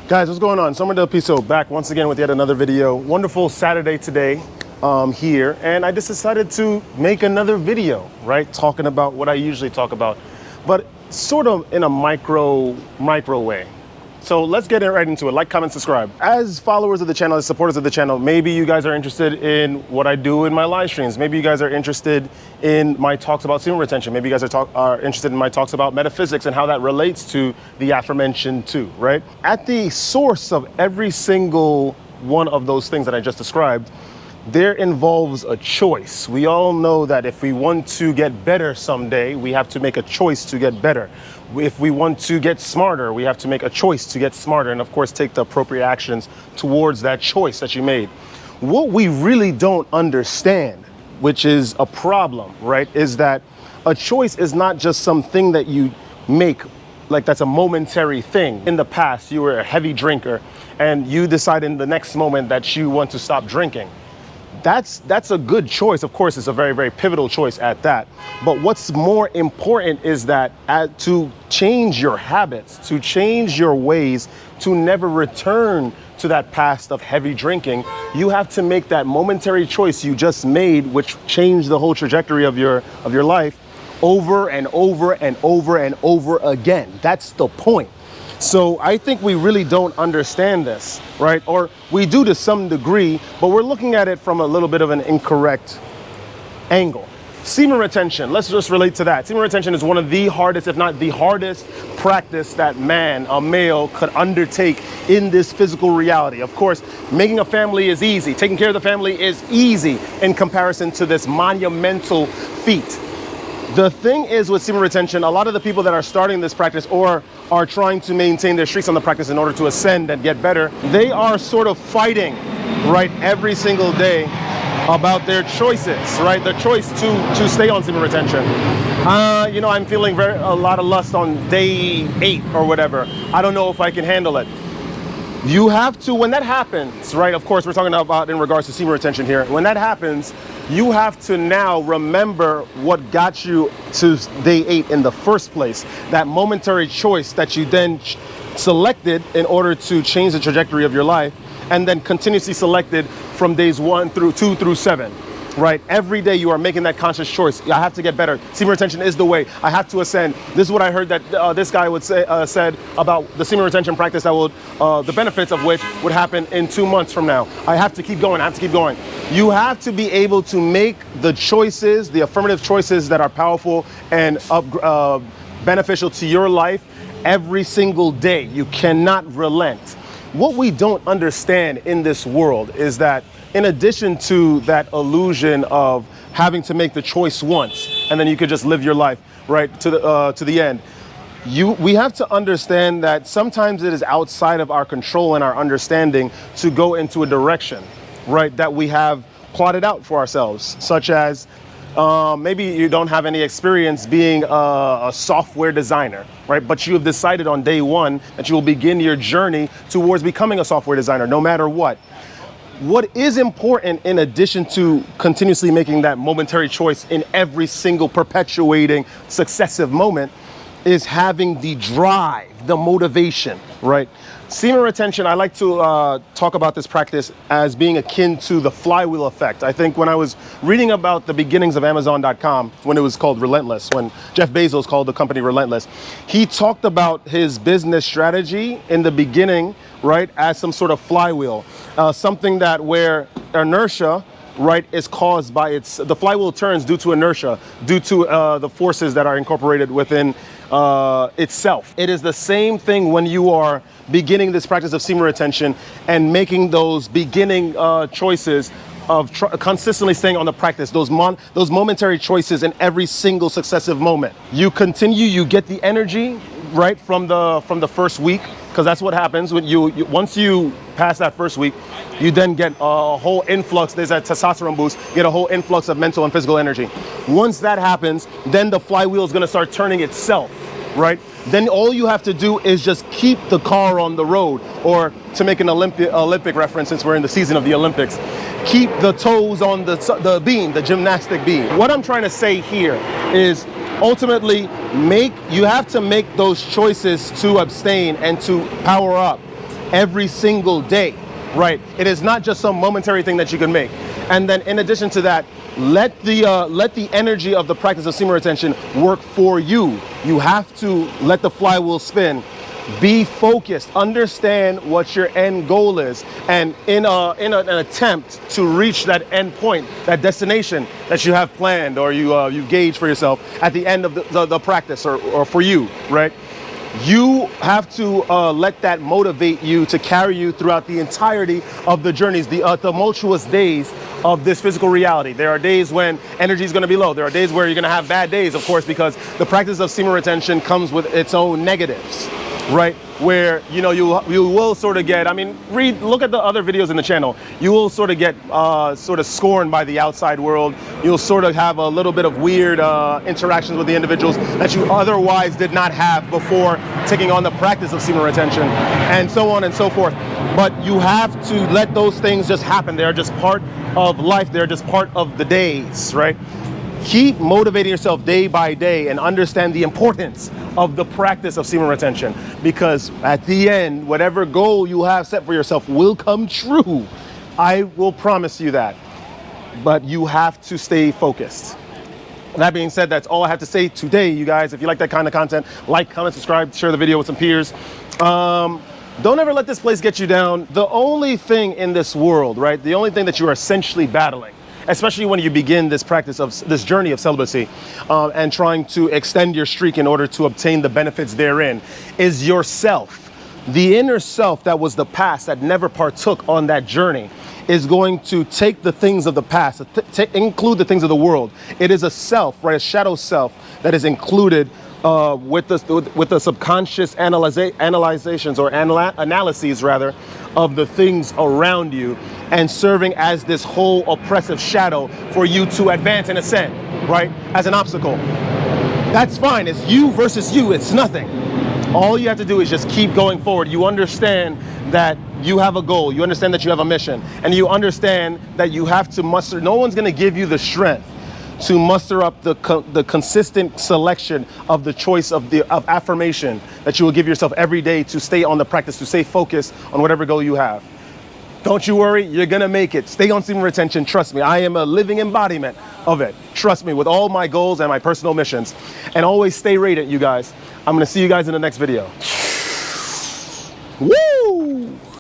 Guys, what's going on? Summer Del Piso back once again with yet another video. Wonderful Saturday today here, and I just decided to make another video, right? Talking about what I usually talk about, but sort of in a micro way. So let's get right into it. Like, comment, subscribe. As followers of the channel, as supporters of the channel, maybe you guys are interested in what I do in my live streams. Maybe you guys are interested in my talks about semen retention. Maybe you guys are interested in my talks about metaphysics and how that relates to the aforementioned too, right? At the source of every single one of those things that I just described, there involves a choice. We all know that if we want to get better someday, we have to make a choice to get better. If we want to get smarter, we have to make a choice to get smarter and of course take the appropriate actions towards that choice that you made. What we really don't understand, which is a problem, right, is that a choice is not just something that you make like that's a momentary thing. In the past, you were a heavy drinker and you decide in the next moment that you want to stop drinking. That's a good choice. Of course, it's a very, very pivotal choice at that. But what's more important is that to change your habits, to change your ways, to never return to that past of heavy drinking, you have to make that momentary choice you just made, which changed the whole trajectory of your life, over and over and over and over again. That's the point. So I think we really don't understand this, right? Or we do to some degree, but we're looking at it from a little bit of an incorrect angle. Semen retention, let's just relate to that. Semen retention is one of the hardest, if not the hardest practice that a male could undertake in this physical reality. Of course, making a family is easy. Taking care of the family is easy in comparison to this monumental feat. The thing is with semen retention, a lot of the people that are starting this practice or are trying to maintain their streaks on the practice in order to ascend and get better, they are sort of fighting, right, every single day about their choices, right? The choice to stay on semen retention. You know, I'm feeling a lot of lust on day 8 or whatever. I don't know if I can handle it. You have to, when that happens, right, of course, we're talking about in regards to semen retention here. When that happens, you have to now remember what got you to day 8 in the first place. That momentary choice that you then selected in order to change the trajectory of your life, and then continuously selected from days 1 through 2 through 7. Right? Every day you are making that conscious choice. I have to get better. Semen retention is the way. I have to ascend. This is what I heard that this guy would say said about the semen retention practice that would the benefits of which would happen in 2 months from now. I have to keep going. I have to keep going. You have to be able to make the choices, the affirmative choices that are powerful and beneficial to your life every single day. You cannot relent. What we don't understand in this world is that in addition to that illusion of having to make the choice once and then you could just live your life right to the end, we have to understand that sometimes it is outside of our control and our understanding to go into a direction, right, that we have plotted out for ourselves, such as maybe you don't have any experience being a software designer, right? But you have decided on day 1 that you will begin your journey towards becoming a software designer, no matter what. What is important in addition to continuously making that momentary choice in every single perpetuating successive moment is having the drive, the motivation, right? Semen retention, I like to talk about this practice as being akin to the flywheel effect. I think when I was reading about the beginnings of Amazon.com, when it was called Relentless, when Jeff Bezos called the company Relentless, he talked about his business strategy in the beginning, right, as some sort of flywheel, something that where inertia, right, is caused by the flywheel turns due to inertia, due to the forces that are incorporated within itself. It is the same thing when you are beginning this practice of semen retention and making those beginning choices of consistently staying on the practice, those momentary choices in every single successive moment. You continue, you get the energy, right, from the first week, because that's what happens when once you pass that first week, you then get a whole influx. There's a testosterone boost. You get a whole influx of mental and physical energy. Once that happens, then the flywheel is going to start turning itself, right? Then all you have to do is just keep the car on the road, or to make an Olympic reference, since we're in the season of the Olympics, keep the toes on the beam, the gymnastic beam. What I'm trying to say here is ultimately you have to make those choices to abstain and to power up every single day, right? It is not just some momentary thing that you can make. And then in addition to that, let the energy of the practice of semen retention work for you. You have to let the flywheel spin. Be focused, understand what your end goal is, and in an attempt to reach that end point, that destination that you have planned or you gauge for yourself at the end of the practice or for you, right? You have to let that motivate you to carry you throughout the entirety of the journeys, the tumultuous days of this physical reality. There are days when energy is going to be low. There are days where you're going to have bad days, of course, because the practice of semen retention comes with its own negatives, right? Where, you know, you will sort of get, I mean, look at the other videos in the channel. You will sort of get sort of scorned by the outside world. You'll sort of have a little bit of weird interactions with the individuals that you otherwise did not have before taking on the practice of semen retention, and so on and so forth. But you have to let those things just happen. They're just part of life. They're just part of the days, right? Keep motivating yourself day by day and understand the importance of the practice of semen retention, because at the end, whatever goal you have set for yourself will come true. I will promise you that. But you have to stay focused. That being said, that's all I have to say today, you guys. If you like that kind of content, like, comment, subscribe, share the video with some peers. Don't ever let this place get you down. The only thing in this world, right? The only thing that you are essentially battling, especially when you begin this practice of this journey of celibacy and trying to extend your streak in order to obtain the benefits therein, is yourself. The inner self that was the past, that never partook on that journey, is going to take the things of the past, include the things of the world. It is a self, right? A shadow self that is included with the subconscious analyses rather of the things around you, and serving as this whole oppressive shadow for you to advance and ascend, right? As an obstacle. That's fine. It's you versus you. It's nothing. All you have to do is just keep going forward. You understand that you have a goal. You understand that you have a mission, and you understand that you have to muster. No one's going to give you the strength to muster up the consistent selection of the choice of affirmation that you will give yourself every day to stay on the practice, to stay focused on whatever goal you have. Don't you worry, you're gonna make it. Stay on semen retention, trust me. I am a living embodiment of it. Trust me, with all my goals and my personal missions. And always stay radiant, you guys. I'm gonna see you guys in the next video. Woo!